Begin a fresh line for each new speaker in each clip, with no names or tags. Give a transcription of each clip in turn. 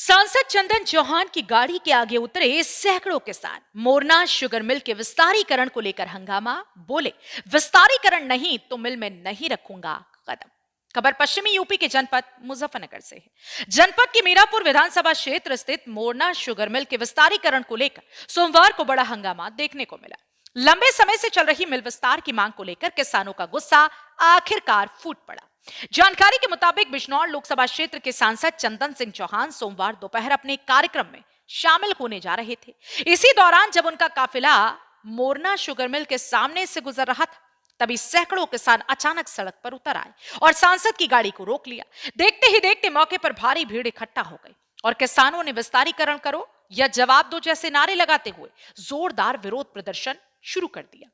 सांसद चंदन चौहान की गाड़ी के आगे उतरे सैकड़ों किसान। मोरना शुगर मिल के विस्तारीकरण को लेकर हंगामा। बोले, विस्तारीकरण नहीं तो मिल में नहीं रखूंगा कदम। खबर पश्चिमी यूपी के जनपद मुजफ्फरनगर से है। जनपद के मीरापुर विधानसभा क्षेत्र स्थित मोरना शुगर मिल के विस्तारीकरण को लेकर सोमवार को बड़ा हंगामा देखने को मिला। लंबे समय से चल रही मिल विस्तार की मांग को लेकर किसानों का गुस्सा आखिरकार फूट पड़ा। जानकारी के मुताबिक बिजनौर लोकसभा क्षेत्र के सांसद चंदन सिंह चौहान सोमवार दोपहर अपने कार्यक्रम में शामिल होने जा रहे थे। इसी दौरान जब उनका काफिला मोरना शुगर मिल के सामने से गुजर रहा था, तभी सैकड़ों किसान अचानक सड़क पर उतर आए और सांसद की गाड़ी को रोक लिया। देखते ही देखते मौके पर भारी भीड़ इकट्ठा हो गई और किसानों ने विस्तारीकरण करो या जवाब दो जैसे नारे लगाते हुए जोरदार विरोध प्रदर्शन शुरू कर दिया।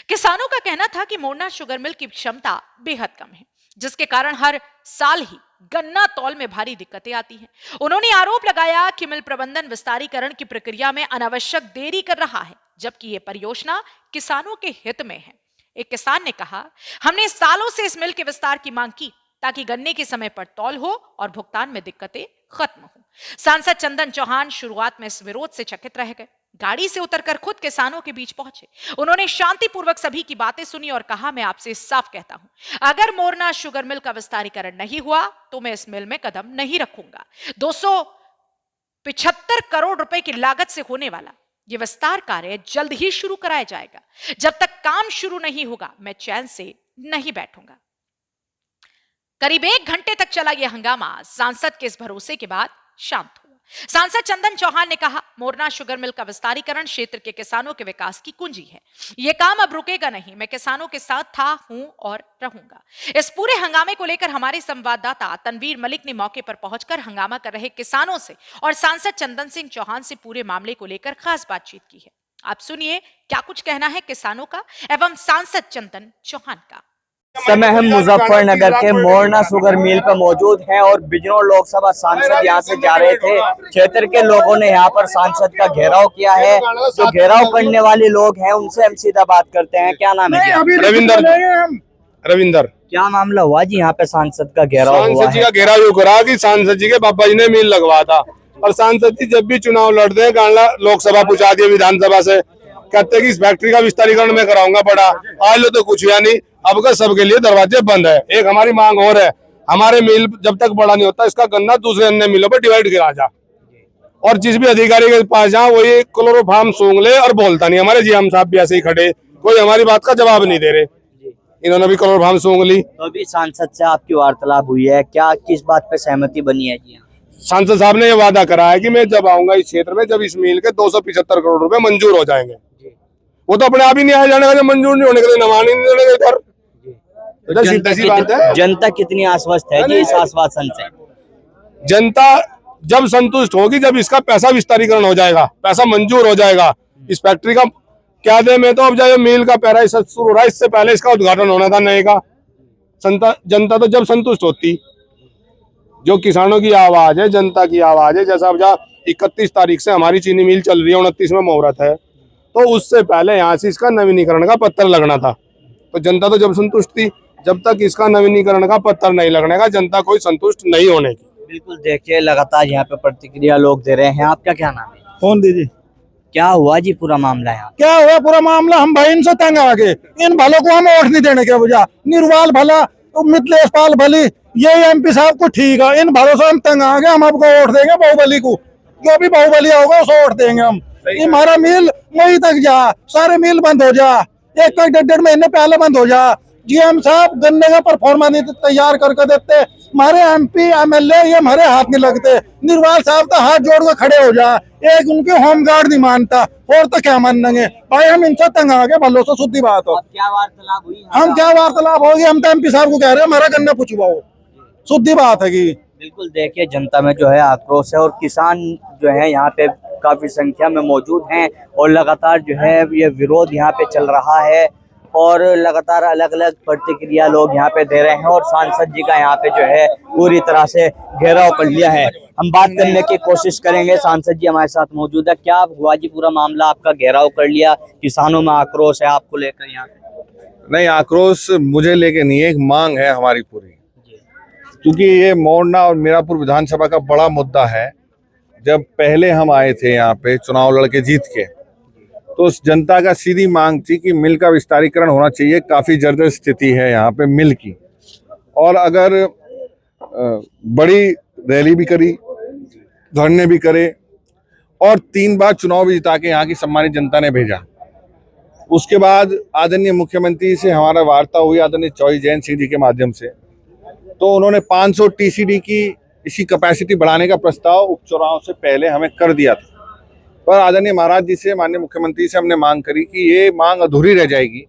किसानों का कहना था कि मोरना शुगर मिल की क्षमता बेहद कम है, जिसके कारण हर साल ही गन्ना तौल में भारी दिक्कतें आती हैं। उन्होंने आरोप लगाया कि मिल प्रबंधन विस्तारीकरण की प्रक्रिया में अनावश्यक देरी कर रहा है, जबकि यह परियोजना किसानों के हित में है। एक किसान ने कहा, हमने सालों से इस मिल के विस्तार की मांग की ताकि गन्ने के समय पर तौल हो और भुगतान में दिक्कतें खत्म हो। सांसद चंदन चौहान शुरुआत में इस विरोध से चकित रह गए। गाड़ी से उतरकर खुद किसानों के बीच पहुंचे। उन्होंने शांतिपूर्वक सभी की बातें सुनी और कहा, मैं आपसे साफ कहता हूं, अगर मोरना शुगर मिल का विस्तारीकरण नहीं हुआ तो मैं इस मिल में कदम नहीं रखूंगा। 275 करोड़ रुपए की लागत से होने वाला यह विस्तार कार्य जल्द ही शुरू कराया जाएगा। जब तक काम शुरू नहीं होगा मैं चैन से नहीं बैठूंगा। करीब 1 घंटे तक चला यह हंगामा सांसद के इस भरोसे के बाद शांत हुआ। सांसद चंदन चौहान ने कहा, मोरना शुगर मिल का विस्तारीकरण क्षेत्र के किसानों के विकास की कुंजी है। यह काम अब रुकेगा नहीं। मैं किसानों के साथ था, हूं और रहूंगा। इस पूरे हंगामे को लेकर हमारे संवाददाता तनवीर मलिक ने मौके पर पहुंचकर हंगामा कर रहे किसानों से और सांसद चंदन सिंह चौहान से पूरे मामले को लेकर खास बातचीत की है। आप सुनिए क्या कुछ कहना है किसानों का एवं सांसद चंदन चौहान का।
समय हम मुजफ्फरनगर के मोरना शुगर मिल पर मौजूद हैं और बिजनौर लोकसभा सांसद यहां से जा रहे थे। क्षेत्र के लोगों ने यहां पर सांसद का घेराव किया है। जो घेराव करने वाले लोग हैं उनसे हम सीधा बात करते हैं। क्या नाम है जी?
रविंदर।
क्या मामला हुआ जी यहाँ पे सांसद का घेराव हुआ
सांसद जी
है?
का घेराव यूं करा कि सांसद जी के पापा जी ने मिल लगवा था और सांसद जी जब भी चुनाव लड़ते हैं गांडला लोकसभा पहुंचा दिया विधानसभा से, कहते हैं कि इस फैक्ट्री का विस्तारीकरण में कराऊंगा पड़ा। आज लो तो कुछ हुआ नहीं। अब का सबके लिए दरवाजे बंद है। एक हमारी मांग और है, हमारे मिल जब तक बड़ा नहीं होता इसका गन्ना दूसरे अन्य मिलों पर डिवाइड करा जा और जिस भी अधिकारी के पास जाओ वो ये क्लोरोफार्म सूंघ ले और बोलता नहीं। हमारे जी हम साहब भी ऐसे ही खड़े, कोई हमारी बात का जवाब नहीं दे रहे। इन्होंने भी क्लोरोफार्म सूंघ ली।
तो अभी सांसद से आपकी वार्तालाप हुई है, क्या किस बात पे सहमति बनी है जी?
सांसद साहब ने ये वादा करा है कि मैं जब आऊंगा इस क्षेत्र में, जब इस मिल के 275 करोड़ रुपए मंजूर हो जाएंगे, वो तो अपने आप ही नहीं आ जाने का। जब मंजूर नहीं होने के लिए नमान ही नहीं देने का इधर।
जनता कितनी आश्वस्त है जी इस आश्वासन से?
जनता जब संतुष्ट होगी जब इसका पैसा विस्तारीकरण हो जाएगा, पैसा मंजूर हो जाएगा। इस फैक्ट्री का क्या दे में तो अब जाए मिल का पैरा शुरू हो रहा है, इससे पहले इसका उद्घाटन होना था नए का। जनता तो जब संतुष्ट होती, जो किसानों की आवाज है, जनता की आवाज है। जैसा अब जहाँ 31 तारीख से हमारी चीनी मिल चल रही है, 29 में मुहूर्त है, तो उससे पहले यहाँ से इसका नवीनीकरण का पत्थर लगना था। तो जनता तो जब संतुष्ट थी, जब तक इसका नवीनीकरण का पत्थर नहीं लगने का जनता कोई संतुष्ट नहीं होने की।
बिल्कुल, देखिए लगातार यहाँ पे प्रतिक्रिया लोग दे रहे हैं। आपका क्या नाम है?
फोन दीजिए।
क्या हुआ जी पूरा मामला है?
क्या हुआ पूरा मामला? हम भाई इनसे तंग आ गए। इन भलों को हम वोट नहीं देने के वजह, निर्वाल भला, मिथिलेश पाल भली, ये एमपी साहब को ठीक है। इन भलों से हम तंग आ गए। हम आपको वोट देंगे बाहुबली को, जो भी बाहुबली होगा उसे वोट देंगे हम। हमारा मिल वहीं तक जा, सारे मिल बंद हो जा, एक 1.5 महीने पहले बंद हो जा। जीएम साहब गन्ने का परफॉर्मा नहीं तैयार करके देते। हमारे एमपी एमएलए ये हमारे हाथ नहीं लगते। निर्वाल साहब का हाथ जोड़ के खड़े हो जा, एक उनके होम गार्ड नहीं मानता, और तो क्या मानेंगे भाई? हम इनसे तंग आ गए भलो से, शुद्धि बात हो।
क्या वार्तालाप हुई?
हम क्या वार्तालाप होगी? हम तो एमपी साहब को कह रहे हैं हमारा गन्ना पूछवाओ, शुद्धि बात है की।
बिल्कुल, देखिए जनता में जो है आक्रोश है और किसान जो है यहाँ पे काफी संख्या में मौजूद हैं और लगातार जो है ये विरोध यहाँ पे चल रहा है और लगातार अलग अलग प्रतिक्रिया लोग यहाँ पे दे रहे हैं और सांसद जी का यहाँ पे जो है पूरी तरह से घेराव कर लिया है। हम बात करने की कोशिश करेंगे, सांसद जी हमारे साथ मौजूद है। क्या हुआ जी पूरा मामला? आपका घेराव कर लिया, किसानों में आक्रोश है आपको लेकर यहाँ पे?
नहीं, आक्रोश मुझे लेके नहीं है, एक मांग है हमारी पूरी, क्योंकि ये मोरना और मीरापुर विधानसभा का बड़ा मुद्दा है जब पहले हम आए थे यहाँ पे चुनाव लड़के जीत के, तो उस जनता का सीधी मांग थी कि मिल का विस्तारीकरण होना चाहिए। काफ़ी जर्जर स्थिति है यहाँ पे मिल की, और अगर बड़ी रैली भी करी, धरने भी करे, और 3 बार चुनाव भी जिता के यहाँ की सम्मानित जनता ने भेजा। उसके बाद आदरणीय मुख्यमंत्री से हमारा वार्ता हुई, आदरणीय चौधरी जयंत सिंह जी के माध्यम से, तो उन्होंने 500 टीसीडी की इसकी कैपेसिटी बढ़ाने का प्रस्ताव उपचुनाव से पहले हमें कर दिया था। पर आदरणीय महाराज जी से, माननीय मुख्यमंत्री से हमने मांग करी कि ये मांग अधूरी रह जाएगी।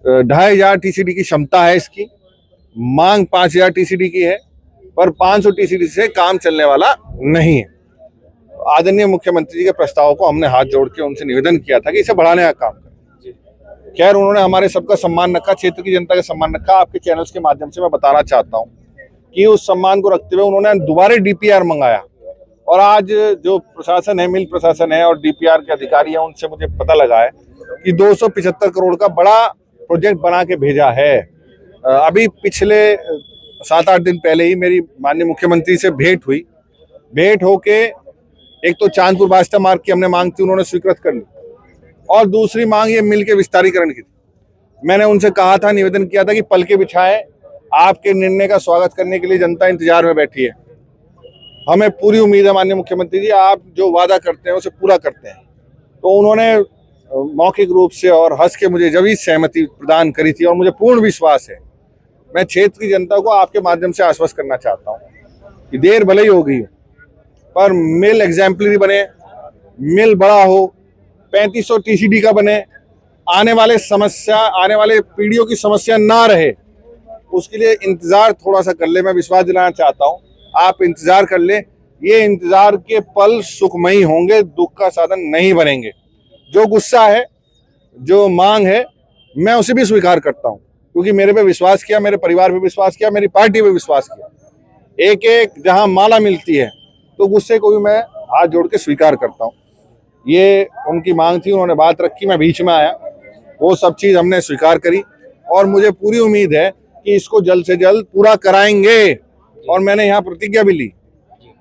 2500 टीसीडी की क्षमता है इसकी, मांग 5000 टीसीडी की है, पर 500 टीसीडी से काम चलने वाला नहीं है। आदरणीय मुख्यमंत्री जी के प्रस्ताव को हमने हाथ जोड़ के उनसे निवेदन किया था कि इसे बढ़ाने का काम करें। खैर, उन्होंने हमारे सबका सम्मान रखा, क्षेत्र की जनता का सम्मान रखा। आपके चैनल्स के माध्यम से मैं बताना चाहता हूँ कि उस सम्मान को रखते हुए उन्होंने दोबारा डीपीआर मंगाया, और आज जो प्रशासन है, मिल प्रशासन है और डीपीआर के अधिकारी हैं, उनसे मुझे पता लगा है कि 275 करोड़ का बड़ा प्रोजेक्ट बना के भेजा है। अभी पिछले 7-8 दिन पहले ही मेरी माननीय मुख्यमंत्री से भेंट होके एक तो चांदपुर बास्ता मार्ग की हमने मांग थी, उन्होंने स्वीकृत कर ली, और दूसरी मांग ये मिल के विस्तारीकरण की थी। मैंने उनसे कहा था, निवेदन किया था कि पलके बिछाएं, आपके निर्णय का स्वागत करने के लिए जनता इंतजार में बैठी है। हमें पूरी उम्मीद है माननीय मुख्यमंत्री जी, आप जो वादा करते हैं उसे पूरा करते हैं। तो उन्होंने मौखिक रूप से और हंस के मुझे जब ही सहमति प्रदान करी थी, और मुझे पूर्ण विश्वास है, मैं क्षेत्र की जनता को आपके माध्यम से आश्वस्त करना चाहता हूँ कि देर भले ही हो गई, पर मिल एग्जाम्पलरी बने, मिल बड़ा हो, 3500 टीसीडी का बने, आने वाले पीढ़ियों की समस्या ना रहे, उसके लिए इंतजार थोड़ा सा कर ले। मैं विश्वास दिलाना चाहता हूँ, आप इंतजार कर ले। ये इंतजार के पल सुखमयी होंगे, दुख का साधन नहीं बनेंगे। जो गुस्सा है, जो मांग है, मैं उसे भी स्वीकार करता हूँ, क्योंकि मेरे पे विश्वास किया, मेरे परिवार पे विश्वास किया, मेरी पार्टी पे विश्वास किया। एक जहां माला मिलती है, तो गुस्से को भी मैं हाथ जोड़ के स्वीकार करता हूँ। ये उनकी मांग थी, उन्होंने बात रखी, मैं बीच में आया, वो सब चीज़ हमने स्वीकार करी, और मुझे पूरी उम्मीद है कि इसको जल्द से जल्द पूरा कराएंगे। और मैंने यहाँ प्रतिज्ञा भी ली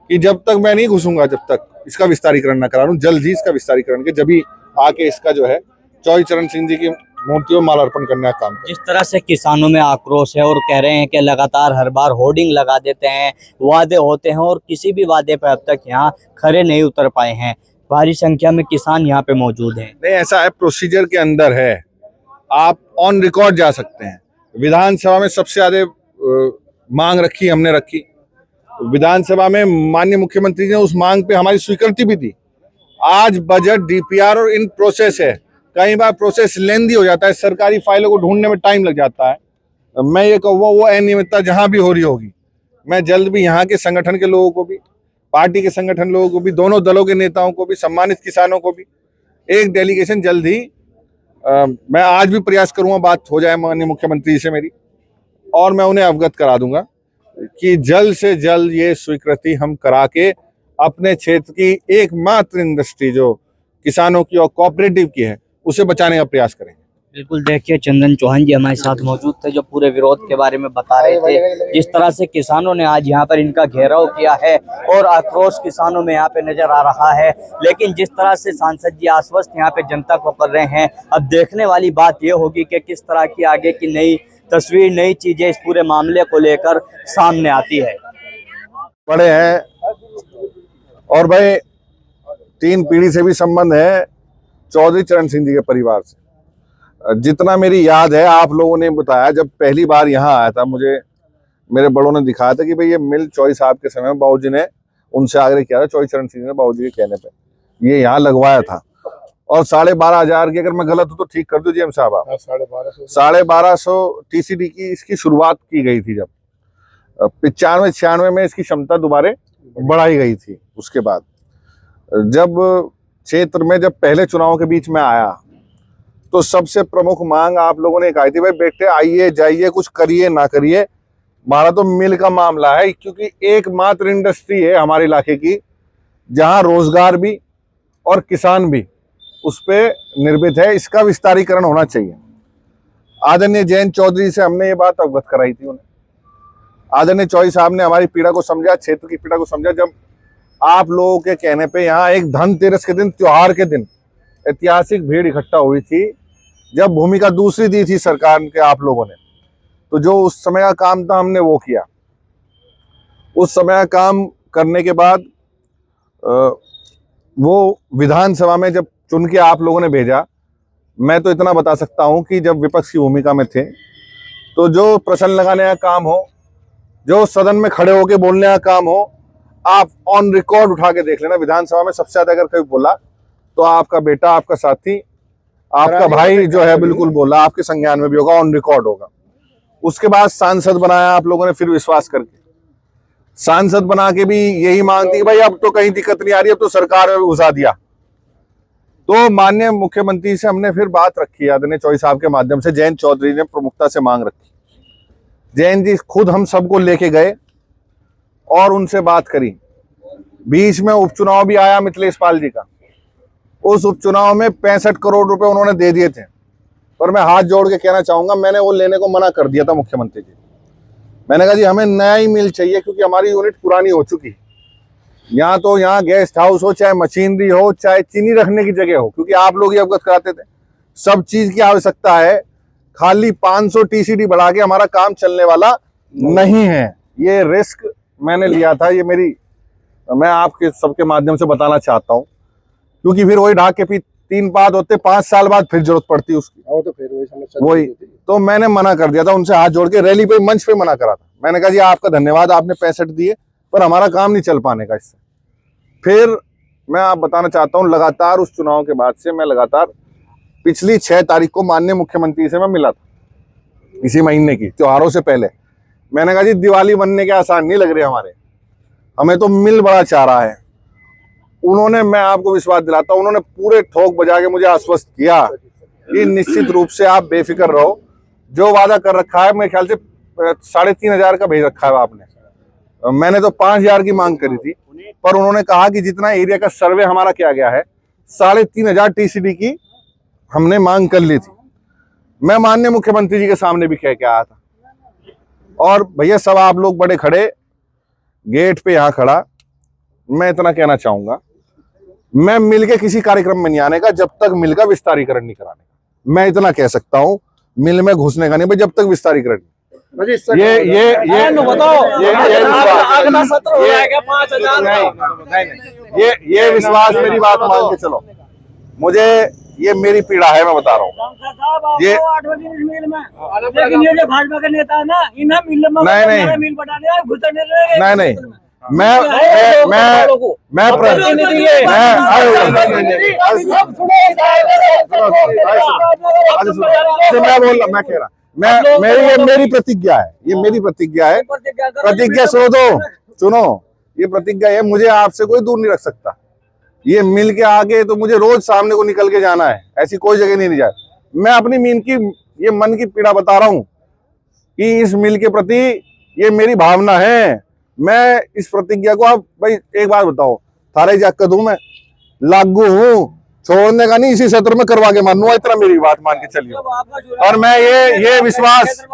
कि जब तक मैं नहीं घुसूंगा, जब तक इसका विस्तारीकरण न करा लूं, जल्द ही इसका विस्तारीकरण के जब ही आके इसका जो है चौधरी चरण सिंह जी की मूर्तियों में मालार्पण करने का काम।
जिस तरह से किसानों में आक्रोश है और कह रहे हैं कि लगातार हर बार होर्डिंग लगा देते हैं, वादे होते हैं और किसी भी वादे पर अब तक यहाँ खरे नहीं उतर पाए हैं। भारी संख्या में किसान यहाँ पे मौजूद हैं।
नहीं, ऐसा है, प्रोसीजर के अंदर है, आप ऑन रिकॉर्ड जा सकते हैं। विधानसभा में सबसे ज्यादा मांग रखी, हमने रखी। विधानसभा में माननीय मुख्यमंत्री ने उस मांग पे हमारी स्वीकृति भी दी। आज बजट, डीपीआर और इन प्रोसेस है। कई बार प्रोसेस लेंदी हो जाता है, सरकारी फाइलों को ढूंढने में टाइम लग जाता है। मैं ये कहूँगा, वो अनियमितता जहां भी हो रही होगी, मैं जल्द भी यहाँ के संगठन के लोगों को भी, पार्टी के संगठन लोगों को भी, दोनों दलों के नेताओं को भी, सम्मानित किसानों को भी एक डेलीगेशन जल्द ही, मैं आज भी प्रयास करूंगा बात हो जाए माननीय मुख्यमंत्री से मेरी, और मैं उन्हें अवगत करा दूंगा कि जल्द से जल्द ये स्वीकृति हम करा के अपने क्षेत्र की एकमात्र इंडस्ट्री जो किसानों की और कोऑपरेटिव की है, उसे बचाने का प्रयास करेंगे।
बिल्कुल, देखिए चंदन चौहान जी हमारे साथ मौजूद थे, जो पूरे विरोध के बारे में बता रहे थे। जिस तरह से किसानों ने आज यहाँ पर इनका घेराव किया है और आक्रोश किसानों में यहाँ पे नजर आ रहा है, लेकिन जिस तरह से सांसद जी आश्वस्त यहाँ पे जनता को कर रहे हैं, अब देखने वाली बात ये होगी कि किस तरह की आगे की नई तस्वीर, नई चीजें इस पूरे मामले को लेकर सामने आती है।
बड़े हैं, और भाई 3 पीढ़ी से भी संबंध है चौधरी चरण सिंह जी के परिवार से। जितना मेरी याद है, आप लोगों ने बताया, जब पहली बार यहाँ आया था, मुझे मेरे बड़ों ने दिखाया था कि भाई ये मिल चौधरी साहब के समय में बाबूजी ने उनसे आग्रह किया था, चौधरी चरण सिंह ने बाबूजी के कहने पे ये यहाँ लगवाया था। और 12,500 की, अगर मैं गलत हूँ तो ठीक कर दो जी साहब आप, 12,500 टीसीडी की इसकी शुरुआत की गई थी। जब 95-96 में इसकी क्षमता दोबारा बढ़ाई गई थी। उसके बाद जब क्षेत्र में जब पहले चुनाव के बीच में आया, तो सबसे प्रमुख मांग आप लोगों ने कही थी, भाई बेटे आइए जाइए, कुछ करिए ना करिए, हमारा तो मिल का मामला है, क्योंकि एकमात्र इंडस्ट्री है हमारे इलाके की जहां रोजगार भी और किसान भी उस पर निर्भर है। इसका विस्तारीकरण होना चाहिए। आदरणीय जयंत चौधरी से हमने ये बात अवगत कराई थी उन्हें। आदरणीय चौधरी साहब ने हमारी पीड़ा को समझा, क्षेत्र की पीड़ा को समझा। जब आप लोगों के कहने पे यहाँ एक धनतेरस के दिन, त्योहार के दिन ऐतिहासिक भीड़ इकट्ठा हुई थी, जब भूमिका दूसरी दी थी सरकार के आप लोगों ने। तो जो उस समय का काम था हमने वो किया। उस समय का काम करने के बाद वो विधानसभा में जब चुन के आप लोगों ने भेजा, मैं तो इतना बता सकता हूं कि जब विपक्ष की भूमिका में थे तो जो प्रश्न लगाने का काम हो, जो सदन में खड़े होके बोलने का काम हो, आप ऑन रिकॉर्ड उठा के देख लेना। विधानसभा में सबसे ज्यादा अगर कोई बोला तो आपका बेटा, आपका साथी, आपका भाई जो है बिल्कुल बोला, आपके संज्ञान में भी होगा, ऑन रिकॉर्ड होगा। उसके बाद सांसद बनाया आप लोगों ने, फिर विश्वास करके सांसद बना के भी यही मांग थी कि भाई अब तो कहीं दिक्कत नहीं आ रही, अब तो सरकार में घुसा दिया। तो माननीय मुख्यमंत्री से हमने फिर बात रखी, आदरणीय चौधरी साहब के माध्यम से। जयंत चौधरी ने प्रमुखता से मांग रखी, जयंत जी खुद हम सबको लेके गए और उनसे बात करी। बीच में उपचुनाव भी आया मिथिलेश पाल जी का, उस उपचुनाव में 65 करोड़ रुपए उन्होंने दे दिए थे, पर मैं हाथ जोड़ के कहना चाहूंगा, मैंने वो लेने को मना कर दिया था मुख्यमंत्री जी। मैंने कहा जी हमें नया ही मिल चाहिए, क्योंकि हमारी यूनिट पुरानी हो चुकी। यहाँ तो यहाँ गेस्ट हाउस हो, चाहे मशीनरी हो, चाहे चीनी रखने की जगह हो, क्योंकि आप लोग ही अवगत कराते थे, सब चीज की आवश्यकता है। खाली 500 टीसीडी बढ़ा के हमारा काम चलने वाला नहीं है। ये रिस्क मैंने लिया था, ये मैं आपके सबके माध्यम से बताना चाहता हूँ, क्योंकि फिर वही ढाक के 3 पाद होते, 5 साल बाद फिर जरूरत पड़ती उसकी। तो फिर वही तो मैंने मना कर दिया था, उनसे हाथ जोड़ के रैली पे, मंच पे मना करा था। मैंने कहा जी आपका धन्यवाद, आपने 65 दिए, पर हमारा काम नहीं चल पाने का इससे। फिर मैं आप बताना चाहता हूँ, लगातार उस चुनाव के बाद से मैं लगातार पिछली 6 तारीख को माननीय मुख्यमंत्री से मैं मिला था, इसी महीने की त्योहारों से पहले। मैंने कहा जी दिवाली बनने के आसान नहीं लग रहे हमें तो मिल बड़ा चाह रहा है। उन्होंने, मैं आपको विश्वास दिलाता हूं, उन्होंने पूरे ठोक बजा के मुझे आश्वस्त किया कि निश्चित रूप से आप बेफिक्र रहो, जो वादा कर रखा है, मेरे ख्याल से 3,500 का भेज रखा है आपने। मैंने तो 5,000 की मांग करी थी, पर उन्होंने कहा कि जितना एरिया का सर्वे हमारा किया गया है, 3,500 टीसीडी की हमने मांग कर ली थी। मैं माननीय मुख्यमंत्री जी के सामने भी कह के आया था। और भैया सब आप लोग बड़े खड़े, गेट पे यहाँ खड़ा, मैं इतना कहना चाहूंगा, मैं मिल के किसी कार्यक्रम में नहीं आने का जब तक मिल का विस्तारीकरण नहीं कराने का। मैं इतना कह सकता हूं, मिल में घुसने का नहीं भाई, जब तक विस्तारीकरण नहीं। ये विश्वास, मेरी बात मान के चलो, मुझे ये मेरी पीड़ा है, मैं बता रहा हूँ। ये भाजपा के नेता है ना, नहीं, मैं मेरी प्रतिज्ञा है, ये मेरी प्रतिज्ञा है। प्रतिज्ञा सुनो, ये प्रतिज्ञा है, मुझे आपसे कोई दूर नहीं रख सकता। ये मिल के आगे तो मुझे रोज सामने को निकल के जाना है, ऐसी कोई जगह नहीं जाए। मैं अपनी ये मन की पीड़ा बता रहा हूं कि इस मिल के प्रति ये मेरी भावना है। मैं इस प्रतिज्ञा को, आप भाई एक बात बताओ, थारे जाग कर दूं मैं, लागू हूं, छोड़ने का नहीं, इसी सत्र में करवा के मानूंगा, इतना मेरी बात मान के चलिए। और मैं ये विश्वास,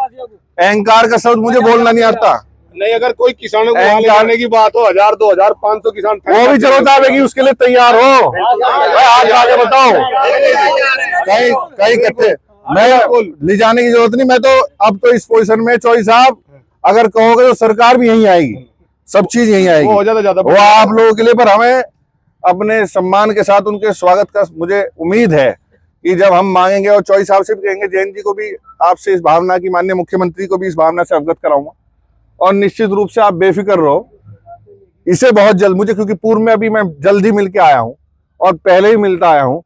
अहंकार का शब्द मुझे बोलना नहीं आता।
नहीं, अगर कोई किसानों को वहां ले जाने की बात हो, 1000, 2000, 500 किसान,
वो भी जरूरत आएगी, उसके लिए तैयार हो। आज आगे बताओ, कहीं कहते मैं ले जाने की जरूरत नहीं। मैं तो अब तो इस पोजीशन में, चौधरी साहब अगर कहोगे तो सरकार भी यहीं आएगी, सब चीज यहीं आएगी,
हो ज्यादा
वो आप लोगों के लिए। पर हमें अपने सम्मान के साथ उनके स्वागत का मुझे उम्मीद है कि जब हम मांगेंगे, और चौधरी साहब से भी कहेंगे, जयंत जी को भी आपसे इस भावना की, माननीय मुख्यमंत्री को भी इस भावना से अवगत कराऊंगा। और निश्चित रूप से आप बेफिक्र रहो, इसे बहुत जल्द, मुझे क्योंकि पूर्व में अभी मैं जल्द ही मिल के आया हूँ और पहले ही मिलता आया हूँ,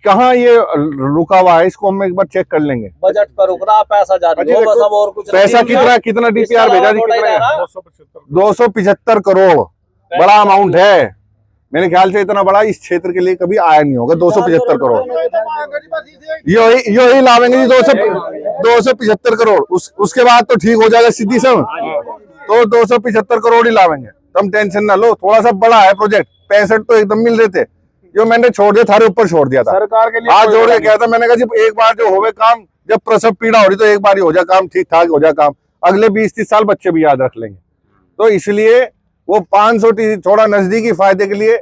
कहाँ ये रुका हुआ है, इसको हम एक बार चेक कर लेंगे।
बजट पर रुक रहा, पैसा जारी हो, बस अब और कुछ
पैसा कितना डीपीआर भेजा जी? 275 करोड़, बड़ा अमाउंट है। मेरे ख्याल से इतना बड़ा इस क्षेत्र के लिए कभी आया नहीं होगा। 275 करोड़ यही लावेंगे जी, 275 करोड़। उसके बाद तो ठीक हो जाएगा सिद्धि सब, तो 275 करोड़ ही लावेंगे। तुम टेंशन ना लो, थोड़ा सा बड़ा है प्रोजेक्ट। 65 तो एकदम मिल रहे थे, जो मैंने छोड़ दिया, थारे ऊपर छोड़ दिया था, सरकार के लिए हाथ जोड़ के कहता। मैंने कहा जी एक बार जो होवे काम, जब प्रसव पीड़ा हो रही तो एक बार ही हो जाए काम, ठीक ठाक हो जाए काम, अगले 20-30 साल बच्चे भी याद रख लेंगे। तो इसलिए वो 500 थोड़ा नजदीकी फायदे के लिए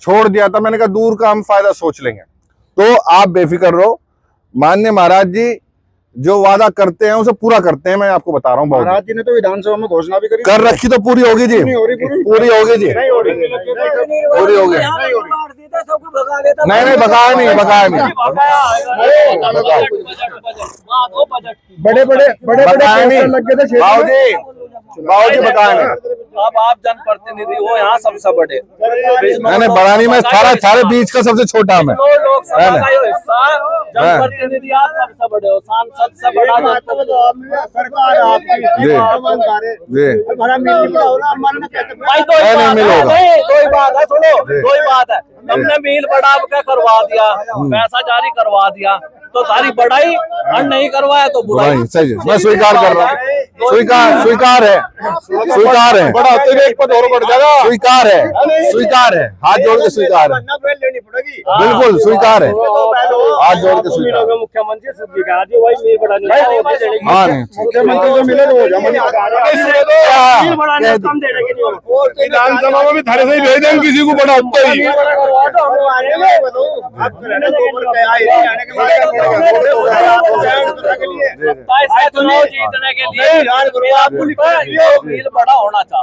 छोड़ दिया था। मैंने कहा दूर का हम फायदा सोच लेंगे। तो आप बेफिक्र रहो, माननीय महाराज जी जो वादा करते हैं उसे पूरा करते हैं। मैं आपको बता रहा हूँ,
महाराज जी ने तो विधानसभा में घोषणा भी करी,
कर रखी तो पूरी होगी जी, पूरी होगी जी, पूरी होगी। नहीं भगाया नहीं, भगाया नहीं,
बड़े बड़े
भगाया नहीं, बाबूजी भगाया नहीं।
अब आप जनप्रतिनिधि हो यहाँ सबसे बड़े,
मैंने बड़ा नहीं, मैं सारे बीच का सबसे छोटा मैं।
लोकसभा का ये हिस्सा जनप्रतिनिधि आप सबसे बड़े हो, सांसद से बड़ा
सरकार आपकी
जी जी
भाई। दो
नहीं मिल होगा,
ही बात है, सुनो, दो ही बात है। हमने मील बढ़ा के करवा दिया, पैसा जारी करवा दिया, तो तारी बढ़ाई और नहीं करवाया तो बुराई।
सही है, मैं स्वीकार कर रहा हूँ, स्वीकार है,
बड़ा होते हुए एक पद और बढ़ जाएगा।
स्वीकार है, हाथ जोड़ के स्वीकार है, बिल्कुल स्वीकार है, हाथ जोड़ के स्वीकार।
मुख्यमंत्री सुखी कहा जी वही मील बढ़ानी
हाँ नहीं
मुख्यमंत्री को मिले
विधानसभा में भी थारे से ही भेज दें किसी को बड़ा होता ही।
चुनाव जीतने के लिए मील बड़ा होना चाहिए।